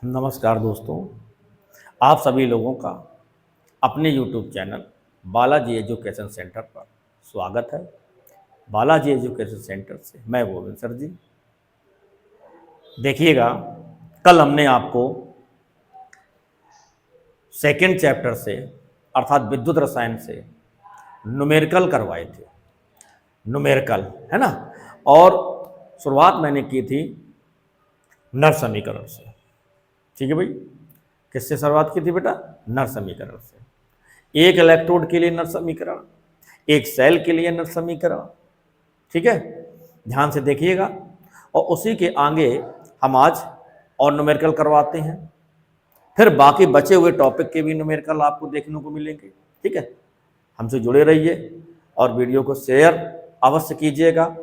नमस्कार दोस्तों, आप सभी लोगों का अपने YouTube channel Balaji education centre पर स्वागत है। बालाजी एजुकेशन सेंटर से मैं गोविंद सर जी। देखिएगा, कल हमने आपको सेकेंड चैप्टर से अर्थात विद्युत रसायन से न्यूमेरिकल करवाए थे। न्यूमेरिकल है ना। और शुरुआत मैंने की थी नर समीकरण से। ठीक है भाई, किससे शुरुआत की थी बेटा? नर समीकरण से। एक इलेक्ट्रोड के लिए नर समीकरण, एक सेल के लिए नर समीकरण। ठीक है, ध्यान से देखिएगा। और उसी के आगे हम आज और न्यूमेरिकल करवाते हैं। फिर बाकी बचे हुए टॉपिक के भी न्यूमेरिकल आपको देखने को मिलेंगे। ठीक है, हमसे जुड़े रहिए और वीडियो को शेयर अवश्य कीजिएगा।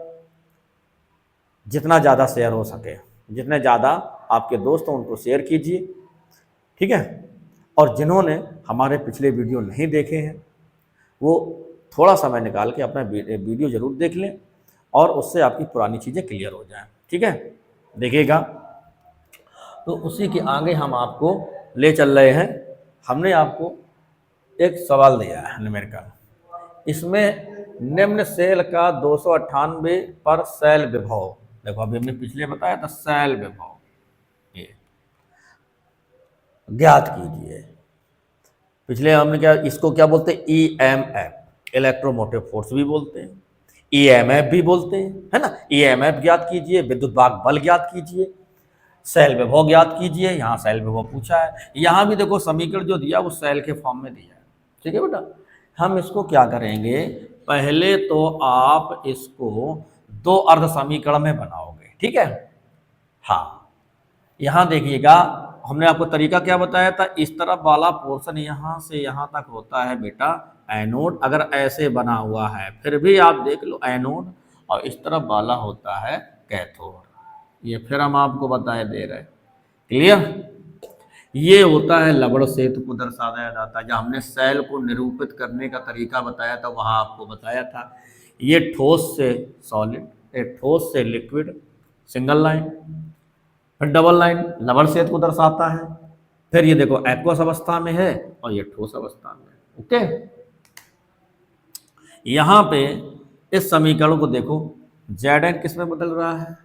जितना ज़्यादा शेयर हो सके, जितने ज़्यादा आपके दोस्त हैं उनको शेयर कीजिए। ठीक है, और जिन्होंने हमारे पिछले वीडियो नहीं देखे हैं वो थोड़ा समय निकाल के अपना वीडियो ज़रूर देख लें और उससे आपकी पुरानी चीज़ें क्लियर हो जाएं। ठीक है, देखिएगा, तो उसी के आगे हम आपको ले चल रहे हैं। हमने आपको एक सवाल दिया है न्यूमेरिकल। इसमें निम्न सेल का 298 पर सेल विभव, देखो अभी हमने पिछले बताया था सेल विभव, ये ज्ञात कीजिए। पिछले हमने क्या, इसको क्या बोलते हैं? EMF, इलेक्ट्रोमोटिव फोर्स भी बोलते हैं, EMF भी बोलते हैं, है ना। EMF ज्ञात कीजिए, विद्युत भाग बल ज्ञात कीजिए, सेल विभव ज्ञात कीजिए। यहाँ सेल विभव पूछा है। यहाँ भी देखो समीकरण जो दिया वो सेल के फॉर्म में दिया है। ठीक है बेटा, हम इसको क्या करेंगे, पहले तो आप इसको दो अर्ध समीकरण में बनाओगे। ठीक है, हाँ, यहाँ देखिएगा, हमने आपको तरीका क्या बताया था? इस तरफ वाला पोर्शन यहाँ से यहाँ तक होता है बेटा एनोड, अगर ऐसे बना हुआ है फिर भी आप देख लो एनोड, और इस तरफ वाला होता है कैथोड। ये फिर हम आपको बताए दे रहे हैं। क्लियर? ये होता है लवण सेतु को दर्शाया जाता है। जब हमने सेल को निरूपित करने का तरीका बताया था वहाँ आपको बताया था ये ठोस से सॉलिड, ठोस से लिक्विड, सिंगल लाइन, फिर डबल लाइन लवण सेतु को दर्शाता है। फिर ये देखो एक्वस अवस्था में है और ये ठोस अवस्था में है। ओके, यहाँ पे इस समीकरण को देखो, Zn किस में बदल रहा है?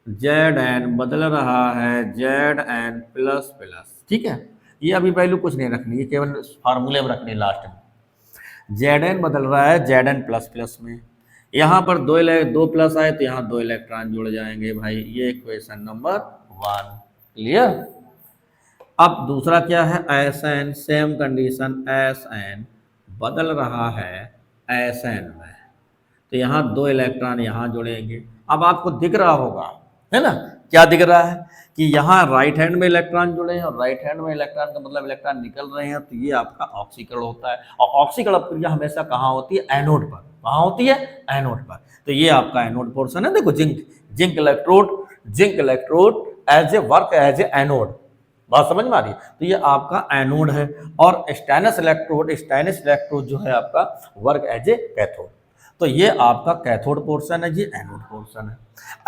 Zn बदल रहा है Zn प्लस प्लस। ठीक है, ये अभी वैल्यू कुछ नहीं रखनी है, केवल फार्मूले में रखनी है लास्ट में। Zn बदल रहा है Zn प्लस प्लस में। यहाँ पर दो प्लस आए तो यहाँ दो इलेक्ट्रॉन जुड़ जाएंगे भाई। ये क्वेश्चन नंबर 1। क्लियर? अब दूसरा क्या है? Sn, सेम कंडीशन, Sn बदल रहा है Sn में, तो यहाँ दो इलेक्ट्रॉन यहाँ जुड़ेंगे। अब आपको दिख रहा होगा, है ना, क्या दिख रहा है कि यहाँ राइट हैंड में इलेक्ट्रॉन जुड़े हैं, और राइट हैंड में इलेक्ट्रॉन का मतलब इलेक्ट्रॉन निकल रहे हैं, तो ये आपका ऑक्सीकरण होता है। और ऑक्सीकरण अपक्रिया हमेशा कहाँ होती है? एनोड पर। कहाँ होती है? एनोड पर। तो ये आपका एनोड पोर्शन है। देखो zinc electrode as a work as a anode. बात समझ में आ रही है? तो ये आपका एनोड है, और स्टेनस इलेक्ट्रोड जो है आपका वर्क एज ए कैथोड। तो ये आपका कैथोड पोर्शन है, ये एनोड पोर्शन है।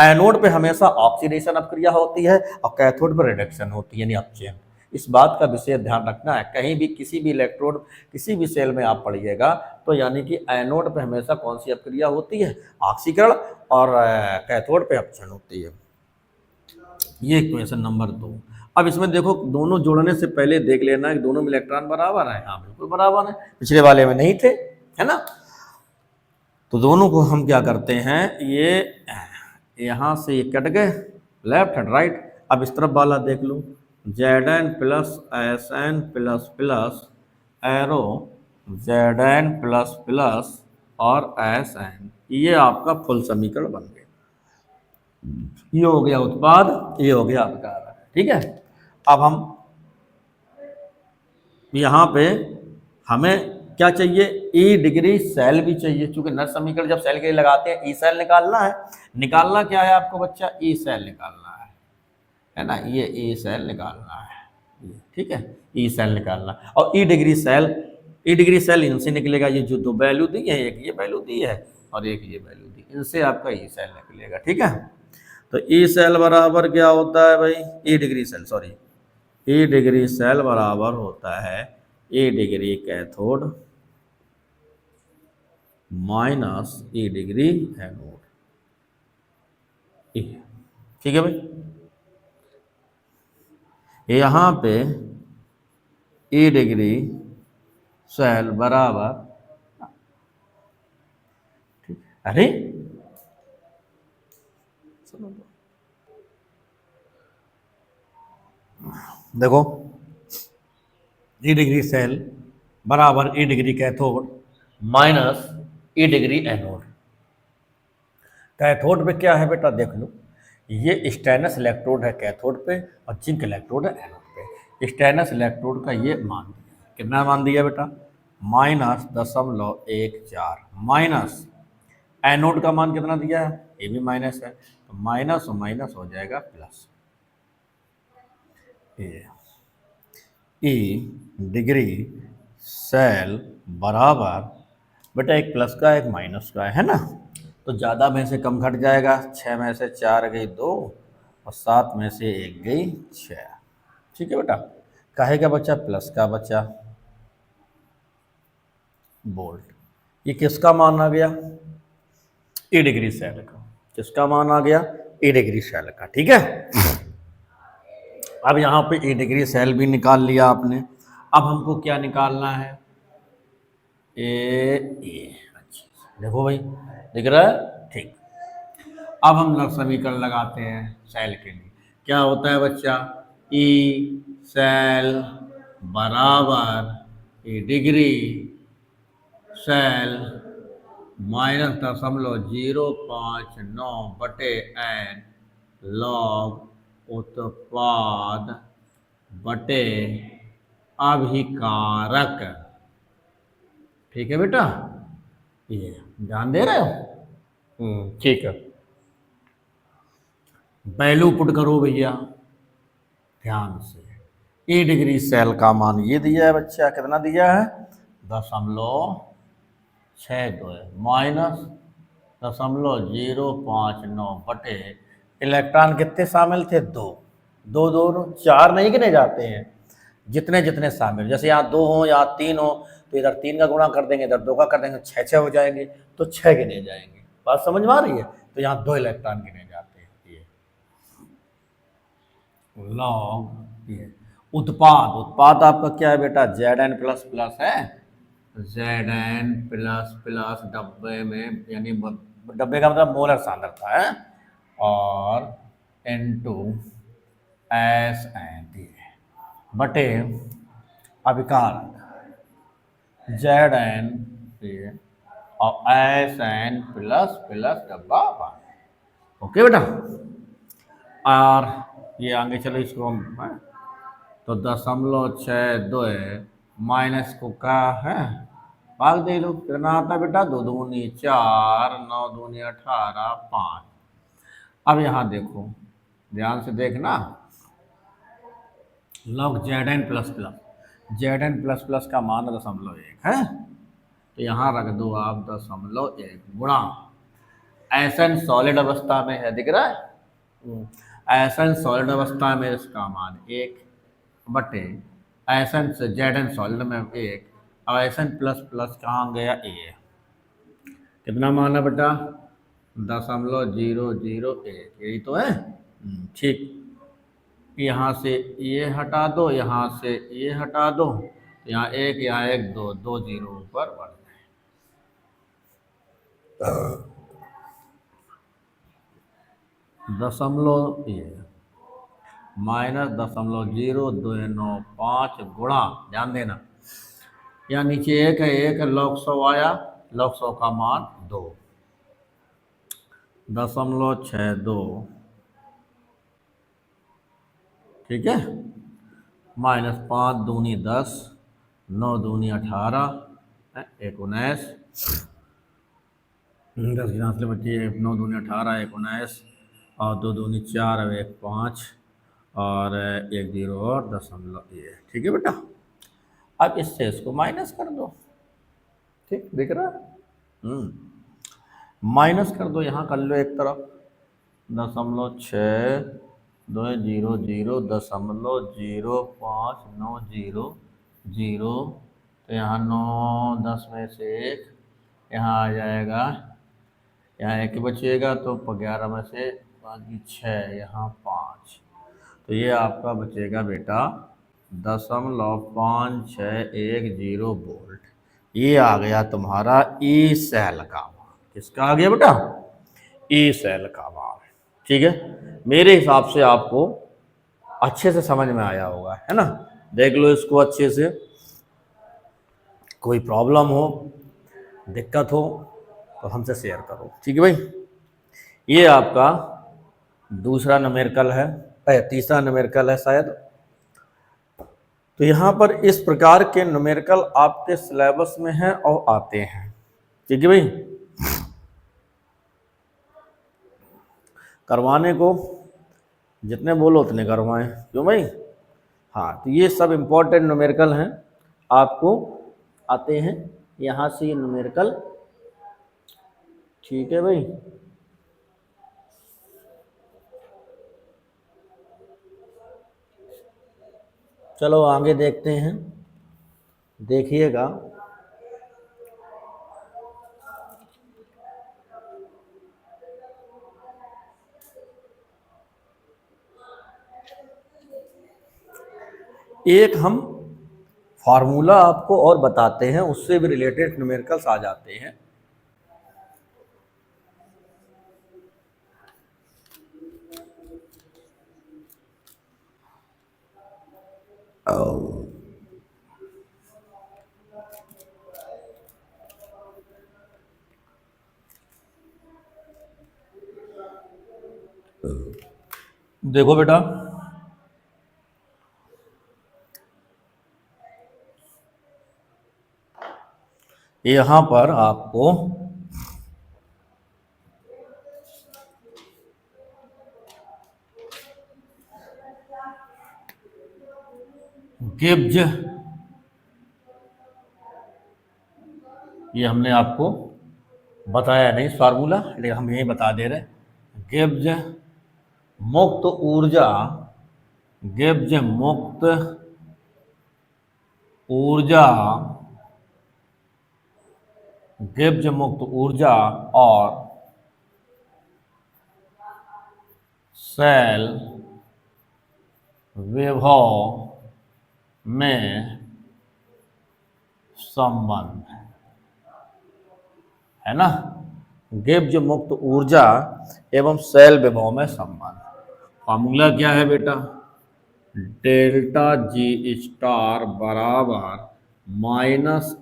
एनोड पे हमेशा ऑक्सीडेशन अपक्रिया होती है और कैथोड पर रिडक्शन होती है, यानी अपचयन। इस बात का विशेष ध्यान रखना है। कहीं भी किसी भी इलेक्ट्रोड किसी भी सेल में आप पढ़िएगा तो यानी कि एनोड पे हमेशा कौन सी अपक्रिया होती है? ऑक्सीकरण, और कैथोड पे अपचयन होती है। ये क्वेश्चन नंबर 2। अब इसमें देखो, दोनों जोड़ने से पहले देख लेना कि दोनों में इलेक्ट्रॉन बराबर है। हाँ बिल्कुल बराबर है, पिछले वाले में नहीं थे, है ना। तो दोनों को हम क्या करते हैं, ये यहाँ से ये कट गए, लेफ्ट एंड राइट। अब इस तरफ वाला देख लो, Zn plus Sn plus plus arrow Zn plus plus और Sn, ये आपका फुल समीकरण बन गया। ये हो गया उत्पाद, ये हो गया अपकार। ठीक है, अब हम यहाँ पे हमें क्या चाहिए? ई डिग्री सेल भी चाहिए, क्योंकि नर समीकरण जब सेल के लिए लगाते हैं ई सेल निकालना है। निकालना क्या है आपको बच्चा? ई सेल निकालना है ना, ये ई सेल निकालना है। ठीक है, ई सेल निकालना, और ई डिग्री सेल इनसे निकलेगा। ये जो दो वैल्यू दी है, एक ये वैल्यू दी है और एक ये वैल्यू दी, इनसे आपका ई सेल निकलेगा। ठीक है, तो ई सेल बराबर क्या होता है भाई? ई डिग्री सेल, सॉरी, ई डिग्री सेल बराबर होता है ई डिग्री कैथोड माइनस ई डिग्री एनोड। ठीक है भाई, यहाँ पे ई डिग्री सेल बराबर, अरे देखो, ई डिग्री सेल बराबर ई डिग्री कैथोड माइनस ई डिग्री एनोड। कैथोड पे क्या है बेटा, देख लो, ये स्टेनस इलेक्ट्रोड है कैथोड पे और जिंक इलेक्ट्रोड है एनोड पे। स्टेनस इलेक्ट्रोड का ये मान दिया, कितना मान दिया बेटा, -0.14 माइनस एनोड का मान कितना दिया है, ये भी माइनस है, तो माइनस और माइनस हो जाएगा प्लस। ई डिग्री सेल बराबर बेटा एक प्लस का एक माइनस का है ना, तो ज़्यादा में से कम घट जाएगा, 6 में से 4 गई 2 और 7 में से 1 गई 6। ठीक है बेटा, काहे का बचा, प्लस का बचा वोल्ट। ये किसका मान आ गया, ई डिग्री सेल का। किसका मान आ गया, ई डिग्री सेल का। ठीक है, अब यहाँ पे ई डिग्री सेल भी निकाल लिया आपने। अब हमको क्या निकालना है, ए। अच्छा देखो भाई, दिख रहा है, ठीक। अब हम लोग समीकरण लगाते हैं सेल के लिए। क्या होता है बच्चा, ई सेल बराबर ई डिग्री सेल -0.059 log उत्पाद बटे अभिकारक। ठीक है बेटा, ये ध्यान दे रहे हो, ठीक है। वैल्यू पुट करो भैया ध्यान से। ई डिग्री सेल का मान ये दिया है बच्चा, कितना दिया है, 0.62 माइनस 0.059 बटे इलेक्ट्रॉन कितने शामिल थे, 2 2 2 4 नहीं गिने जाते हैं, जितने जितने शामिल, जैसे यहाँ 2 हो यहाँ 3 हो तो इधर 3 का गुणा कर देंगे, इधर 2 का कर देंगे, 6 हो जाएंगे, तो 6 गिने जाएंगे। बात समझ में आ रही है, तो यहाँ 2 इलेक्ट्रॉन गिने जाते हैं। ये लॉग ये उत्पाद आपका क्या है बेटा, Zn प्लस प्लस है, Zn प्लस प्लस डब्बे में, यानी डब्बे का मतलब मोलर सांद्रता है, और N2 SN बटे अभिकारक Zn और SN प्लस प्लस डब्बा। ओके बेटा, और ये आगे चलो इसको हम, तो 0.62 माइनस को क्या है, भाग दे लो, कितना आता है बेटा, 2 दूनी 4 9 दूनी 18 5। अब यहाँ देखो, ध्यान से देखना, log Zn plus plus, Zn plus plus का मान 0.1 है, तो यहाँ रख दो आप 0.1 गुणा एसन सॉलिड अवस्था में है, दिख रहा है, एसन सॉलिड अवस्था में इसका मान 1 बटे एसन से Zn सॉलिड में 1 और एसन प्लस प्लस कहाँ गया, ए। कितना मान है बेटा, 0.001, यही तो है, ठीक। यहाँ से ये हटा दो, यहाँ से ये हटा दो, यहाँ 1 यहाँ 1 2 2 0 ऊपर बढ़ गए। दशमलव ये -0.0295 गुणा, ध्यान देना, यहाँ नीचे 1 है, 1 log 100 आया, log 100 का मान 2, 0.62, ठीक है, -5 दूनी 10 9 दूनी 18 19 10 गिना से बची 9 दूनी 18 19 और 2 दूनी 4 और 1 5 और 1 0 और दशमलव ये। ठीक है बेटा, अब इससे इसको माइनस कर दो, ठीक दिख रहा है, माइनस कर दो, यहाँ कर लो एक तरफ 0.6 2.00.0590 तो यहाँ 9 10 में से 1 यहाँ आ जाएगा, यहाँ 1 बचेगा तो 11 में से 6 यहाँ 5, तो ये आपका बचेगा बेटा 0.5610 वोल्ट। ये आ गया तुम्हारा ई सेल का मान। किसका आ गया बेटा? ई सेल का मान। ठीक है, मेरे हिसाब से आपको अच्छे से समझ में आया होगा, है ना? देख लो इसको अच्छे से, कोई प्रॉब्लम हो, दिक्कत हो तो हमसे शेयर करो। ठीक है भाई, ये आपका दूसरा न्यूमेरिकल है, तीसरा न्यूमेरिकल है शायद। तो यहाँ पर इस प्रकार के न्यूमेरिकल आपके सिलेबस में हैं और आते हैं। ठीक है भाई, करवाने को जितने बोलो उतने करवाएं, क्यों भाई? हाँ, तो ये सब इम्पोर्टेंट न्यूमेरिकल हैं, आपको आते हैं यहाँ से ये न्यूमेरिकल। ठीक है भाई, चलो आगे देखते हैं, देखिएगा। एक हम फार्मूला आपको और बताते हैं, उससे भी रिलेटेड न्यूमेरिकल्स आ जाते हैं। देखो बेटा, यहाँ पर आपको गिब्ज, ये हमने आपको बताया नहीं फार्मूला, लेकिन हम यही बता दे रहे। गिब्ज मुक्त ऊर्जा, गिब्ज मुक्त ऊर्जा, गिब्ज मुक्त ऊर्जा और सेल विभव में संबंध है ना। गिब्ज मुक्त ऊर्जा एवं सेल विभव में संबंध। फार्मूला क्या है बेटा? डेल्टा जी स्टार बराबर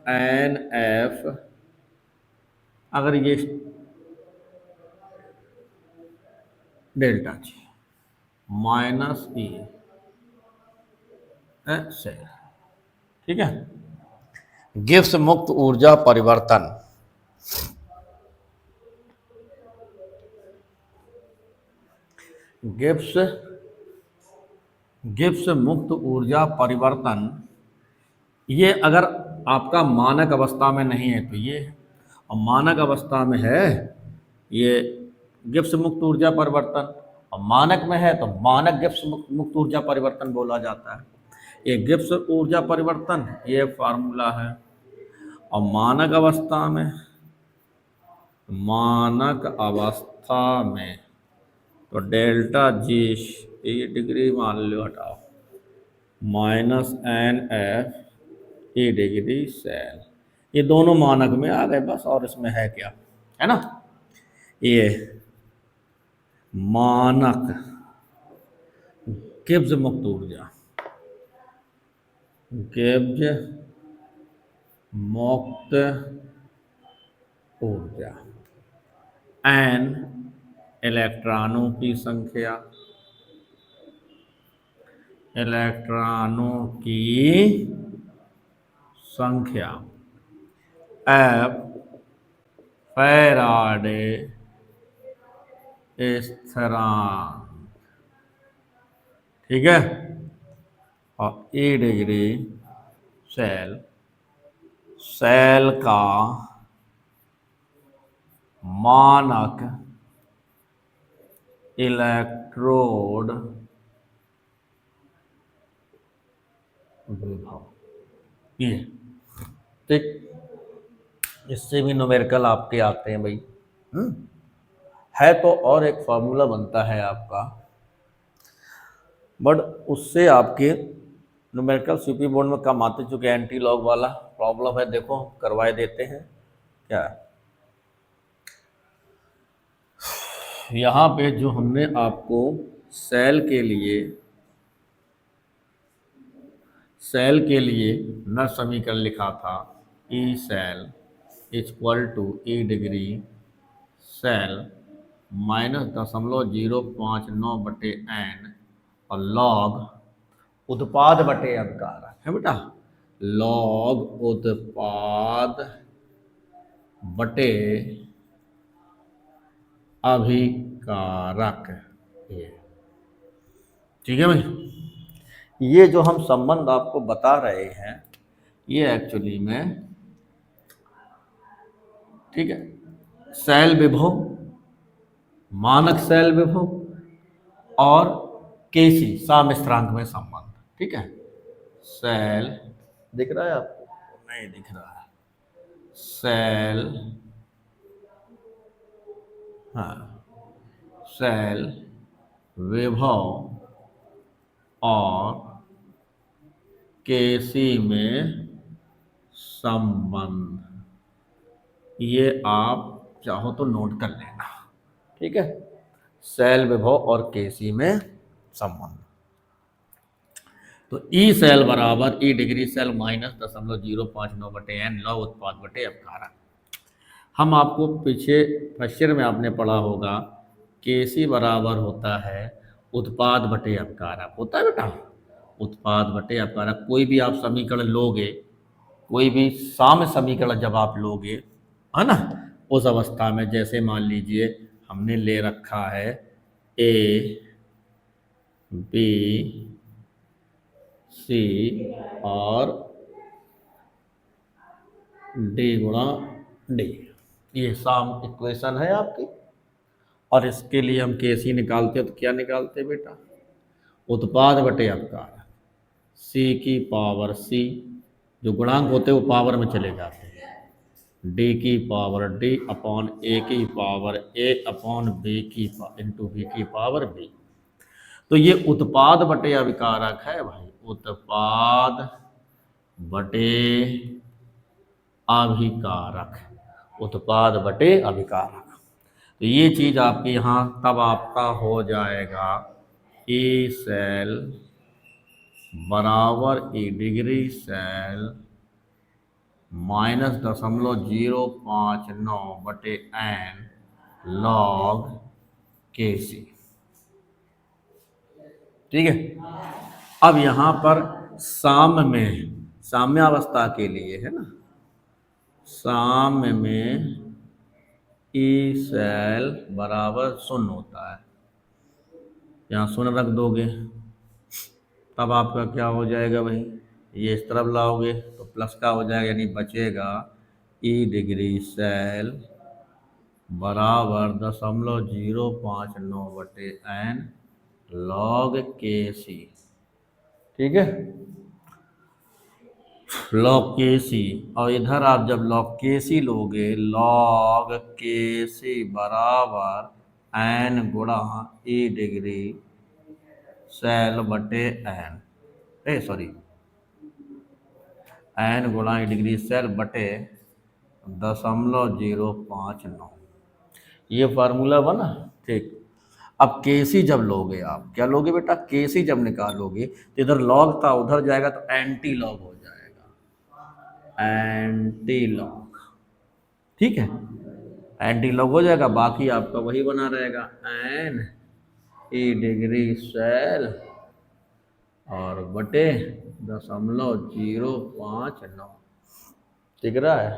-NF, अगर ये डेल्टा जी -E सेल। ठीक है, गिब्स मुक्त ऊर्जा परिवर्तन, गिब्स मुक्त ऊर्जा परिवर्तन, ये अगर आपका मानक अवस्था में नहीं है तो ये, और मानक अवस्था में है ये गिब्स मुक्त ऊर्जा परिवर्तन, और मानक में है तो मानक गिब्स मुक्त ऊर्जा परिवर्तन बोला जाता है। ये गिब्स ऊर्जा परिवर्तन, ये फार्मूला है। और मानक अवस्था में, मानक अवस्था में तो डेल्टा जी, ये डिग्री मान लो हटाओ, -NF ई डिग्री सेल, ये दोनों मानक में आ गए बस, और इसमें है क्या, है ना? ये मानक गिब्स मुक्त ऊर्जा, गिब्स मुक्त ऊर्जा, N इलेक्ट्रॉनों की संख्या, इलेक्ट्रॉनों की संख्या, F फैराडे स्थिरांक। ठीक है, और E डिग्री सेल, सेल का मानक इलेक्ट्रोड विभव ये, ठीक। इससे भी न्यूमेरिकल आपके आते हैं भाई। है तो और एक फार्मूला बनता है आपका, बट उससे आपके न्यूमेरिकल सीपी बोर्ड में कम आते, चूंकि एंटी लॉग वाला प्रॉब्लम है। देखो करवाए देते हैं क्या। यहाँ पे जो हमने आपको सेल के लिए नर समीकरण लिखा था, E cell equal to E degree cell minus 0.059 बटे एन और लॉग उत्पाद बटे अभिकारक है बेटा, लॉग उत्पाद बटे अभिकारक। ये ठीक है भाई। ये जो हम संबंध आपको बता रहे हैं ये एक्चुअली में, ठीक है, सेल विभव, मानक सेल विभव और केसी साम्यस्थिरांक में संबंध। ठीक है, सेल दिख रहा है आपको? नहीं दिख रहा है। सेल, हाँ, सेल विभव और केसी में संबंध, ये आप चाहो तो नोट कर लेना। ठीक है, सेल विभव और केसी में संबंध। तो ई सेल बराबर ई डिग्री सेल माइनस 0.059 बटे एन लॉग उत्पाद बटे अभिकारक। हम आपको पीछे फर्स्ट ईयर में आपने पढ़ा होगा केसी बराबर होता है उत्पाद बटे अभिकारक, होता है बेटा, उत्पाद बटे अभिकारक। कोई भी आप समीकरण लोगे, कोई भी साम्य समीकरण जब आप लोगे, है ना, उस अवस्था में जैसे मान लीजिए हमने ले रखा है ए बी सी और डी गुणा डी, ये साम इक्वेशन है आपकी, और इसके लिए हम केसी निकालते हैं तो क्या निकालते हैं बेटा, उत्पाद बटे अभिकारक, सी की पावर सी, जो गुणांक होते हैं वो पावर में चले जाते हैं, डी की पावर डी अपॉन ए की पावर ए अपॉन बी की इंटू बी की पावर बी। तो ये उत्पाद बटे अभिकारक है भाई, उत्पाद बटे अभिकारक, उत्पाद बटे अभिकारक। तो ये चीज़ आपके यहाँ तब आपका हो जाएगा ई सेल बराबर ई डिग्री सेल माइनस 0.059 बटे एन लॉग के सी। ठीक है, अब यहाँ पर साम्यावस्था के लिए है ना, साम्य में ई सेल बराबर 0 होता है, यहाँ 0 रख दोगे तब आपका क्या हो जाएगा भाई, ये इस तरफ लाओगे तो प्लस का हो जाएगा, यानी बचेगा ई डिग्री सेल बराबर 0.059 बटे एन लॉग के सी। ठीक है, लॉग के सी, और इधर आप जब लॉग के सी लोगे, लॉग के सी बराबर एन गुणा ई डिग्री सेल बटे एन, सॉरी, एन गुणा ई डिग्री सेल बटे 0.059, ये फार्मूला बना। ठीक, अब केसी जब लोगे, आप क्या लोगे बेटा, केसी जब निकालोगे तो इधर लॉग था उधर जाएगा तो एंटी लॉग हो जाएगा, एंटी लॉग। ठीक है, एंटी लॉग हो जाएगा, बाकी आपका वही बना रहेगा एन ई डिग्री सेल और बटे 0.059। ठीक रहा है।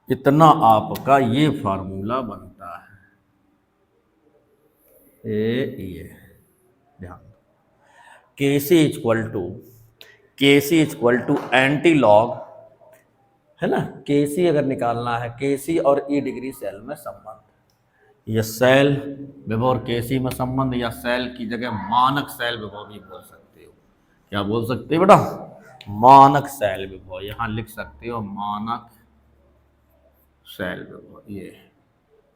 इतना आपका ये फार्मूला बनता है। ये ध्यान, केसी इक्वल टू एंटी लॉग, है ना, केसी अगर निकालना है, केसी और ई डिग्री सेल में संबंध, ये सेल विभव और केसी में संबंध, या सेल की जगह मानक सेल विभव भी बोल सकते हो। क्या बोल सकते हैं बेटा, मानक सेल विभव। यहाँ लिख सकते हो मानक सेल विभव, ये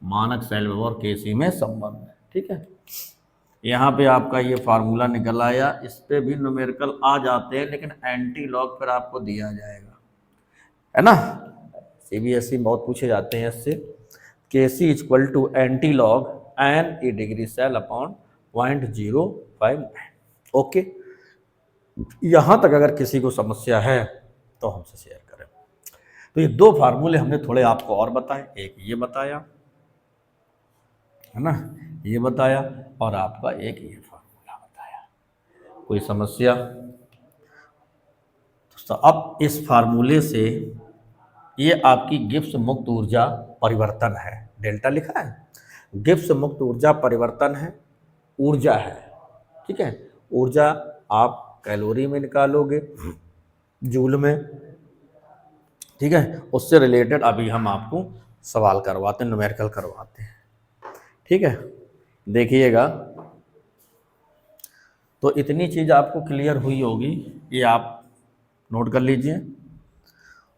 मानक सेल विभव और केसी में संबंध है। ठीक है, यहाँ पे आपका ये फार्मूला निकल आया। इस पे भी न्यूमेरिकल आ जाते हैं, लेकिन एंटी लॉग पर आपको दिया जाएगा, है ना। सीबीएसई बहुत पूछे जाते हैं इससे। K C equal to antilog N E degree cell upon 0.059। Okay, यहाँ तक अगर किसी को समस्या है तो हमसे शेयर करें। तो ये दो फार्मूले हमने थोड़े आपको और बताए, एक ये बताया, है ना, ये बताया, और आपका एक ये फार्मूला बताया। कोई समस्या? तो अब इस फार्मूले से ये आपकी गिब्स मुक्त ऊर्जा परिवर्तन है, डेल्टा लिखा है, गिब्स मुक्त ऊर्जा परिवर्तन है, ऊर्जा है। ठीक है, ऊर्जा आप कैलोरी में निकालोगे, जूल में। ठीक है, उससे रिलेटेड अभी हम आपको सवाल करवाते हैं, न्यूमेरिकल करवाते हैं। ठीक है, देखिएगा। तो इतनी चीज़ आपको क्लियर हुई होगी, ये आप नोट कर लीजिए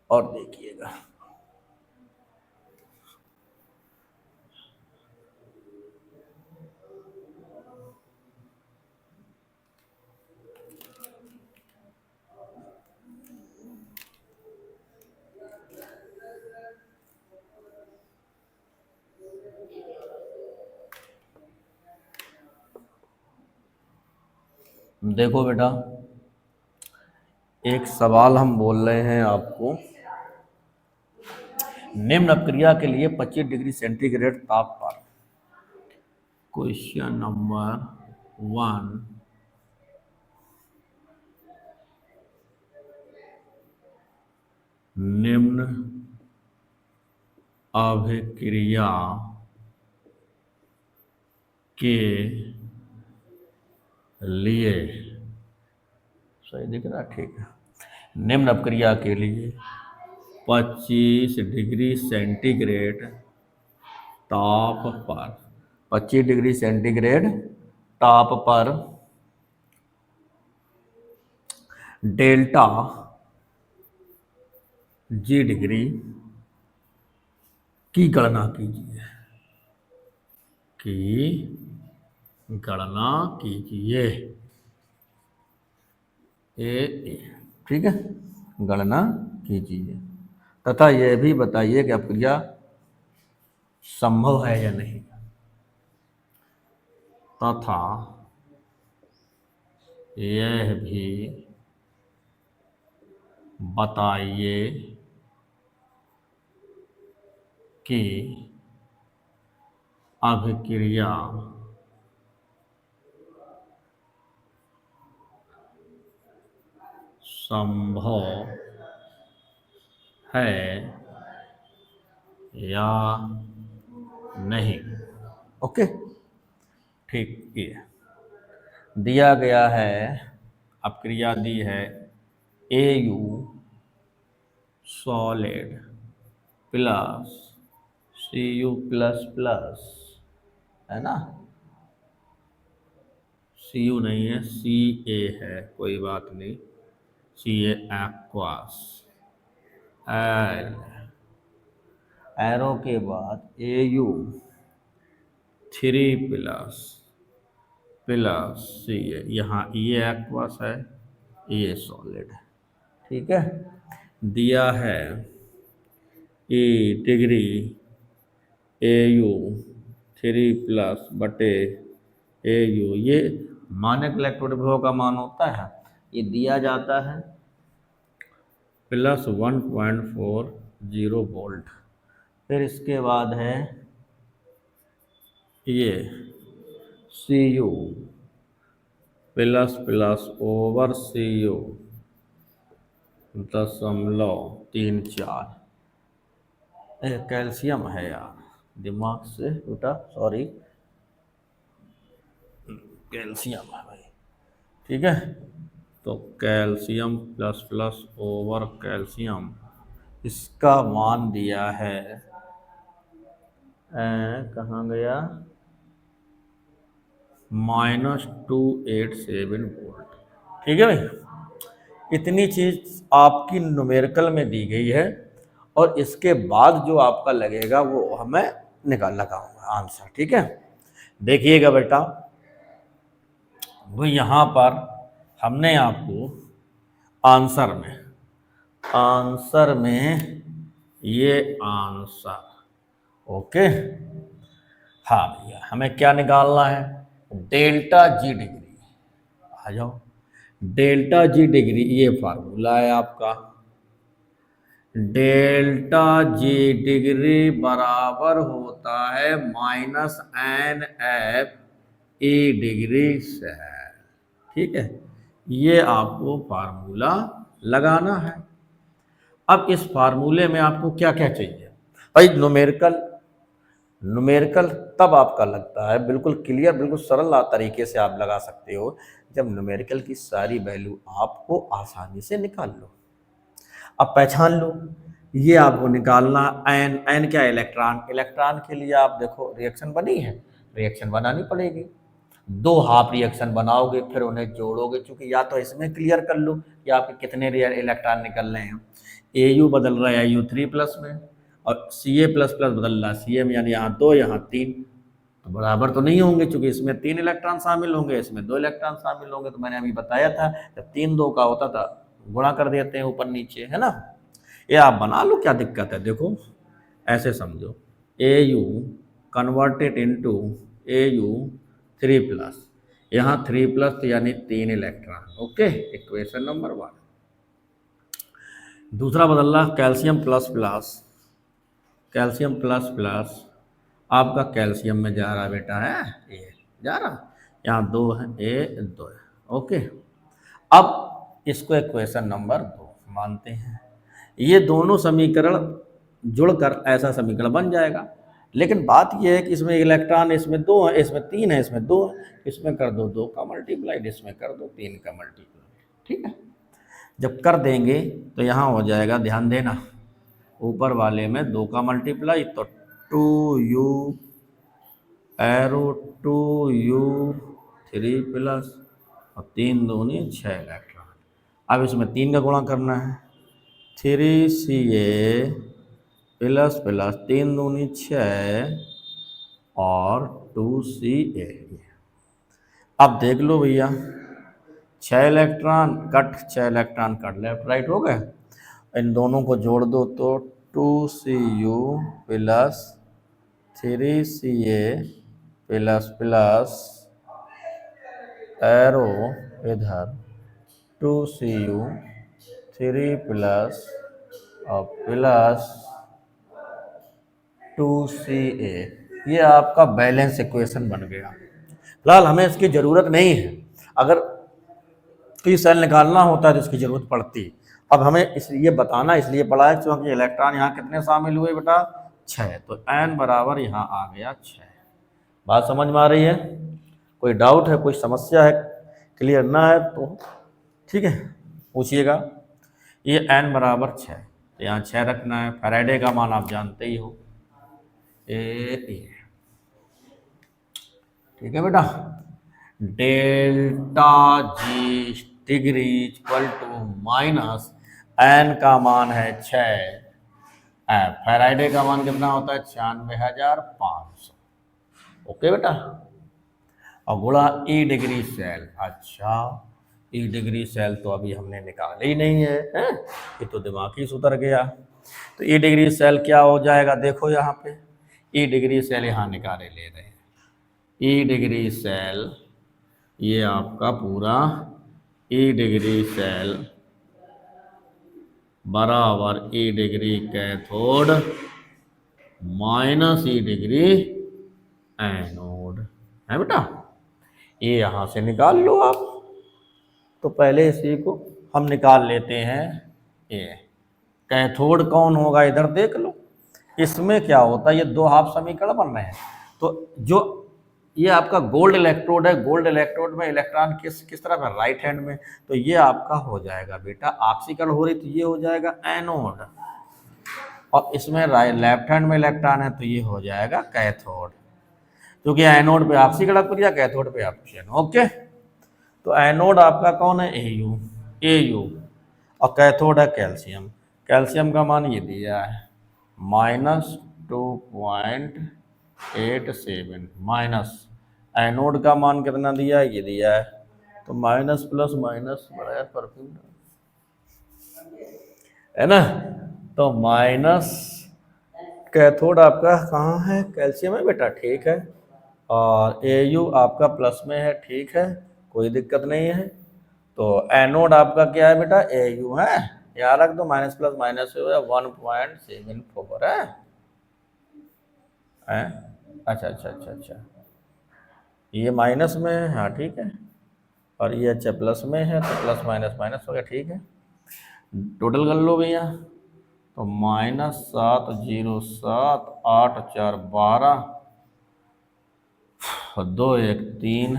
और देखिएगा। देखो बेटा, एक सवाल हम बोल रहे हैं आपको, निम्न अपक्रिया के लिए 25 डिग्री सेंटीग्रेड ताप पर, क्वेश्चन नंबर 1, निम्न अभिक्रिया के लिए, सही दिख रहा, ठीक है, निम्न अपक्रिया के लिए 25 डिग्री सेंटीग्रेड ताप पर, 25 डिग्री सेंटीग्रेड ताप पर डेल्टा जी डिग्री की गणना कीजिए, गणना कीजिए। ठीक है, गणना कीजिए तथा यह भी बताइए कि अपक्रिया संभव है या नहीं, तथा यह भी बताइए कि अभिक्रिया संभव है या नहीं। ओके, ठीक, ये दिया गया है, अपक्रिया दी है AU solid plus CU plus plus, है ना, CU नहीं है, CA है, कोई बात नहीं, CA एक्वास, एरो के बाद AU 3 प्लस CA, यहाँ ये एक्वास है, ये सॉलिड है। ठीक है, दिया है E डिग्री AU 3 प्लस बटे AU, ये मानक इलेक्ट्रोड विभव का मान होता है, ये दिया जाता है प्लस 1.40 वोल्ट। फिर इसके बाद है ये CU plus plus over CU 0.34, calcium है यार, दिमाग से उठा, सॉरी, कैल्शियम है भाई। ठीक है, तो calcium plus plus over calcium, इसका मान दिया है, कहाँ गया, -287 वोल्ट। ठीक है भाई, इतनी चीज आपकी न्यूमेरिकल में दी गई है और इसके बाद जो आपका लगेगा वो हमें लगाऊंगा आंसर। ठीक है, देखिएगा बेटा, वो यहाँ पर हमने आपको आंसर में ये आंसर, ओके। हाँ भैया, हमें क्या निकालना है, डेल्टा जी डिग्री। आ जाओ, डेल्टा जी डिग्री ये फार्मूला है आपका, डेल्टा जी डिग्री बराबर होता है minus n F E degree से। ठीक है, ये आपको फार्मूला लगाना है। अब इस फार्मूले में आपको क्या क्या चाहिए भाई, न्यूमेरिकल तब आपका लगता है बिल्कुल क्लियर, बिल्कुल सरल तरीके से आप लगा सकते हो जब न्यूमेरिकल की सारी वैल्यू आपको आसानी से निकाल लो। अब पहचान लो, ये आपको निकालना एन क्या है, इलेक्ट्रॉन के लिए आप देखो रिएक्शन बनी है, रिएक्शन बनानी पड़ेगी। दो हाफ रिएक्शन बनाओगे फिर उन्हें जोड़ोगे, क्योंकि या तो इसमें क्लियर कर लो कि आपके कितने इलेक्ट्रॉन निकल रहे हैं। AU बदल रहा है AU3+ में और Ca++ बदल रहा है Ca में, यानी यहाँ 2 यहाँ 3, तो बराबर तो नहीं होंगे, क्योंकि इसमें 3 इलेक्ट्रॉन शामिल होंगे, इसमें 2 इलेक्ट्रॉन शामिल होंगे। तो मैंने अभी बताया था जब 3 2 का होता था गुणा कर देते हैं ऊपर नीचे, है ना। ये आप बना लो, क्या दिक्कत है। देखो ऐसे समझो, AU कन्वर्टेड इनटू AU3+, यहाँ 3+ यानी 3 इलेक्ट्रॉन, ओके। Equation number 1। दूसरा बदल रहा कैल्शियम प्लस प्लस आपका कैल्शियम में जा रहा बेटा है, ये जा रहा, यहाँ 2 है, A 2 है, ओके। अब इसको इक्वेशन नंबर 2 मानते हैं। ये दोनों समीकरण जुड़कर ऐसा समीकरण बन जाएगा, लेकिन बात यह है कि इसमें इलेक्ट्रॉन इसमें 2 है, इसमें 3 है, इसमें 2 है, इसमें कर दो 2 का मल्टीप्लाइड, इसमें कर दो 3 का मल्टीप्लाइड। ठीक है, जब कर देंगे तो यहाँ हो जाएगा, ध्यान देना, ऊपर वाले में 2 का मल्टीप्लाई तो 2U एरो 2U3+ और 3 दूनी 6 इलेक्ट्रॉन। अब इसमें 3 का गुणा करना है, 3Ca++ 3 दूनी 6 और 2Ca। अब देख लो भैया, 6 इलेक्ट्रॉन कट लेफ्ट राइट हो गए, इन दोनों को जोड़ दो तो 2Cu + 3Ca++ एरो इधर 2Cu 3+ और प्लस 2Ca, ये आपका बैलेंस इक्वेशन बन गया। फिलहाल हमें इसकी ज़रूरत नहीं है, अगर कोई सेल निकालना होता है तो इसकी ज़रूरत पड़ती। अब हमें इसलिए बताना इसलिए पड़ा है क्योंकि इलेक्ट्रॉन यहाँ कितने शामिल हुए बेटा, 6, तो n बराबर यहाँ आ गया 6। बात समझ में आ रही है? कोई डाउट है, कोई समस्या है, क्लियर ना है तो ठीक है पूछिएगा। ये n बराबर 6, तो यहाँ 6 रखना है। फैराडे का मान आप जानते ही हो, ये ठीक है बेटा। Delta G degree equal to minus n का मान है 6, फैराडे का मान कितना होता है 96,500, ओके बेटा। और गुणा ई डिग्री सेल, अच्छा ई डिग्री सेल तो अभी हमने निकाले ही नहीं है, ये तो दिमाग ही सुधर गया। तो ई डिग्री सेल क्या हो जाएगा, देखो यहाँ पे ई डिग्री सेल यहाँ निकाले ले रहे हैं। ई डिग्री सेल ये आपका पूरा ई डिग्री सेल बराबर ई डिग्री कैथोड माइनस ई डिग्री एनोड है बेटा। ये यहाँ से निकाल लो आप, तो पहले इसी को हम निकाल लेते हैं। ये कैथोड कौन होगा इधर देख लो, इसमें क्या होता है, ये 2 हाफ समीकरण बन रहे हैं। तो जो ये आपका गोल्ड इलेक्ट्रोड है, गोल्ड इलेक्ट्रोड में इलेक्ट्रॉन किस तरफ है, राइट हैंड में, तो ये आपका हो जाएगा बेटा ऑक्सीकरण हो रही, तो ये हो जाएगा एनोड, और इसमें लेफ्ट हैंड में इलेक्ट्रॉन है तो ये हो जाएगा कैथोड, क्योंकि एनोड पे ऑक्सीकरण क्रिया, कैथोड पे ऑप्शन, ओके। तो एनोड आपका कौन है, AU और कैथोड है कैल्शियम। कैल्शियम का मान ये दिया है -2.87 माइनस, एनोड का मान कितना दिया है, ये दिया है। तो माइनस प्लस माइनस बड़ा यार परफ्यूम है ना। तो माइनस कैथोड आपका कहाँ है, कैल्शियम है बेटा, ठीक है। और Au आपका प्लस में है, ठीक है, कोई दिक्कत नहीं है। तो एनोड आपका क्या है बेटा, Au है, यहाँ रख दो, माइनस प्लस माइनस हो गया 1.74 है। अच्छा अच्छा अच्छा अच्छा, ये माइनस में है, हाँ ठीक है, और ये अच्छा प्लस में है, तो प्लस माइनस माइनस हो गया, ठीक है। टोटल कर लो भैया, तो -707 8 4 12 और 2 1 3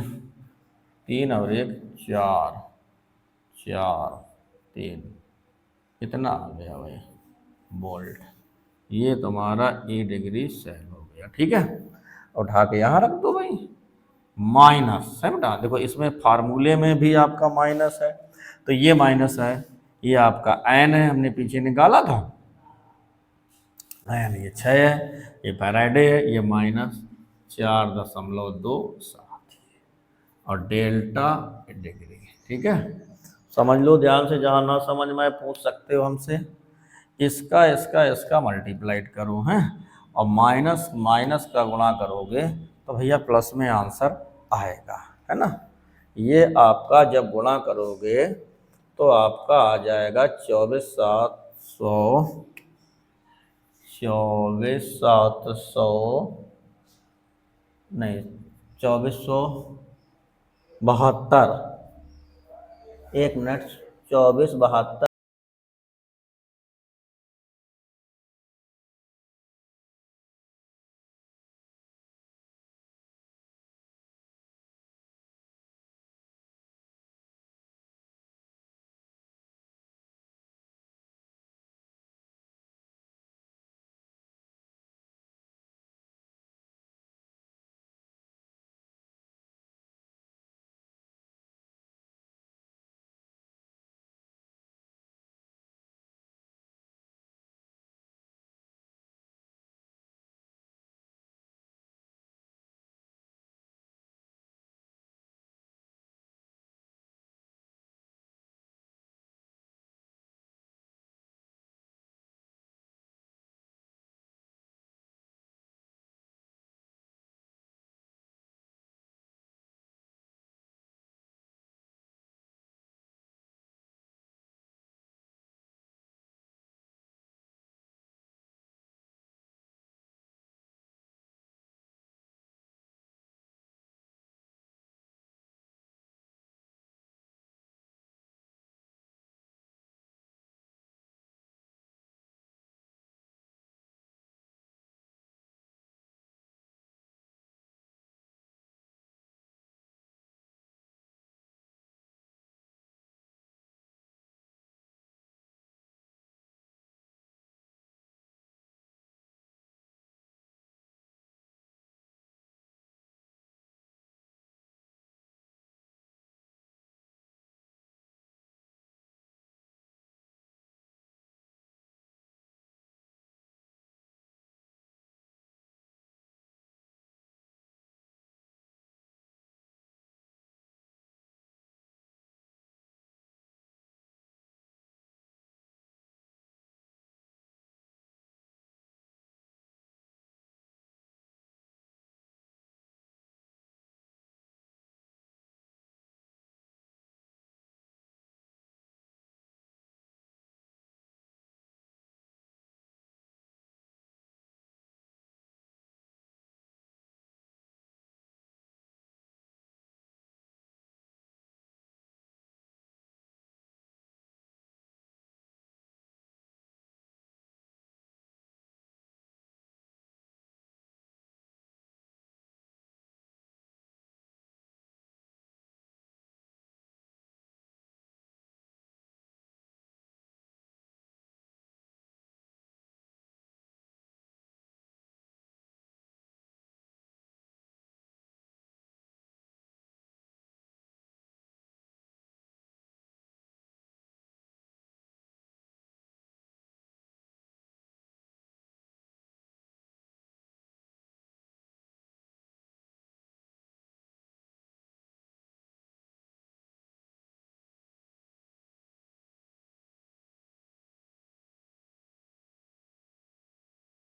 3 और 1 4 4 3, कितना आ गया भाई वोल्ट। ये तुम्हारा E डिग्री सेल हो गया, ठीक है। उठा के यहाँ रख दो भाई, माइनस है बेटा, देखो इसमें फार्मूले में भी आपका माइनस है, तो ये माइनस है, ये आपका एन है, हमने पीछे निकाला था एन, ये 6 है, ये फैराडे है, ये -4.27 और डेल्टा डिग्री, ठीक है। समझ लो ध्यान से, जहाँ ना समझ में पूछ सकते हो हमसे। इसका इसका इसका मल्टीप्लाइड करो हैं, और माइनस माइनस का गुणा करोगे तो भैया प्लस में आंसर आएगा, है ना। ये आपका जब गुणा करोगे तो आपका आ जाएगा 24,700 नहीं 2472, 1 मिनट, 2472